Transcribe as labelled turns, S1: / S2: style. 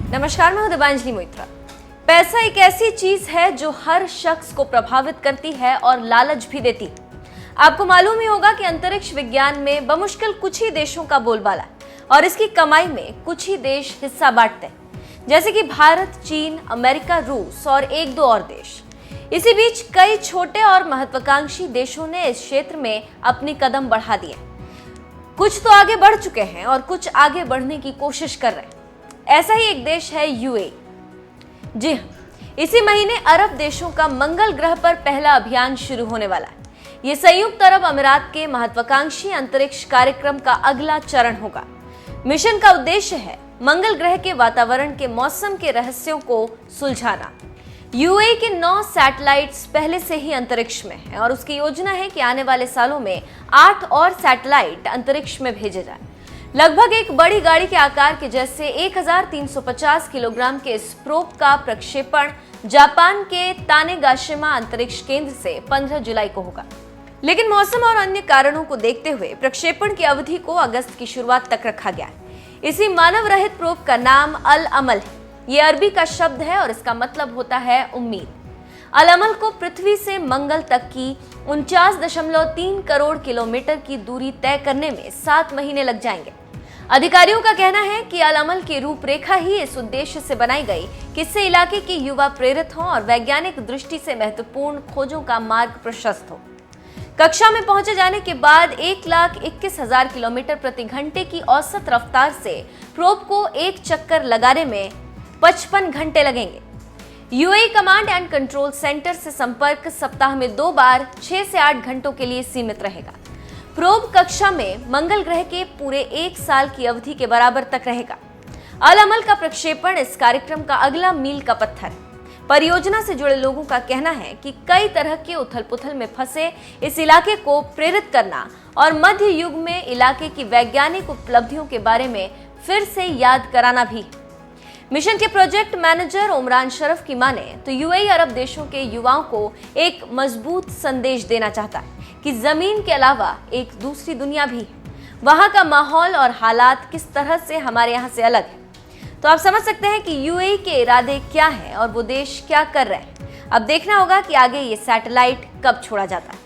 S1: नमस्कार, मैं हूं दिव्यांजलि मोइत्रा। पैसा एक ऐसी चीज है जो हर शख्स को प्रभावित करती है और लालच भी देती है। आपको मालूम ही होगा कि अंतरिक्ष विज्ञान में बमुश्किल कुछ ही देशों का बोलबाला है और इसकी कमाई में कुछ ही देश हिस्सा बांटते हैं, जैसे कि भारत, चीन, अमेरिका, रूस और एक दो और देश। इसी बीच कई छोटे और महत्वाकांक्षी देशों ने इस क्षेत्र में अपनी कदम बढ़ा दिए। कुछ तो आगे बढ़ चुके हैं और कुछ आगे बढ़ने की कोशिश कर रहे हैं। ऐसा ही एक देश है यूएई। जी हाँ, इसी महीने अरब देशों का मंगल ग्रह पर पहला अभियान शुरू होने वाला है। ये संयुक्त अरब अमीरात के महत्वाकांक्षी अंतरिक्ष कार्यक्रम का अगला चरण होगा। मिशन का उद्देश्य है मंगल ग्रह के वातावरण के मौसम के रहस्यों को सुलझाना। यूएई के 9 सैटेलाइट्स पहले से ही अंतरिक्ष में हैं और उसकी योजना है कि आने वाले सालों में 8 और सैटेलाइट अंतरिक्ष में भेजे जाएं। लगभग एक बड़ी गाड़ी के आकार के जैसे 1350 किलोग्राम के इस प्रोब का प्रक्षेपण जापान के तानेगाशिमा अंतरिक्ष केंद्र से 15 जुलाई को होगा। लेकिन मौसम और अन्य कारणों को देखते हुए प्रक्षेपण की अवधि को अगस्त की शुरुआत तक रखा गया है। इसी मानव रहित प्रोब का नाम अल अमल है। ये अरबी का शब्द है और इसका मतलब होता है उम्मीद। अल अमल को पृथ्वी से मंगल तक की 49.3 करोड़ किलोमीटर की दूरी तय करने में 7 महीने लग जाएंगे। अधिकारियों का कहना है कि अल अमल की रूपरेखा ही इस उद्देश्य से बनाई गई कि इससे इलाके के युवा प्रेरित हों और वैज्ञानिक दृष्टि से महत्वपूर्ण खोजों का मार्ग प्रशस्त हो। कक्षा में पहुंचे जाने के बाद 1,21,000 किलोमीटर प्रति घंटे की औसत रफ्तार से प्रोब को एक चक्कर लगाने में 55 घंटे लगेंगे। UAE command and control centre से संपर्क सप्ताह में 2 बार 6 से 8 घंटों के लिए सीमित रहेगा। प्रोब कक्षा में मंगल ग्रह के पूरे 1 साल की अवधि के बराबर तक रहेगा। अल अमल का प्रक्षेपण इस कार्यक्रम का अगला मील का पत्थर है। परियोजना से जुड़े लोगों का कहना है कि कई तरह के उथल पुथल में फंसे इस इलाके को प्रेरित करना और मध्य युग में इलाके की वैज्ञानिक उपलब्धियों के बारे में फिर से याद कराना भी है। मिशन के प्रोजेक्ट मैनेजर उमरान शरफ की माने तो यूएई अरब देशों के युवाओं को एक मजबूत संदेश देना चाहता है कि जमीन के अलावा एक दूसरी दुनिया भी है। वहां का माहौल और हालात किस तरह से हमारे यहाँ से अलग है। तो आप समझ सकते हैं कि यूएई के इरादे क्या हैं और वो देश क्या कर रहे हैं। अब देखना होगा कि आगे ये सैटेलाइट कब छोड़ा जाता है।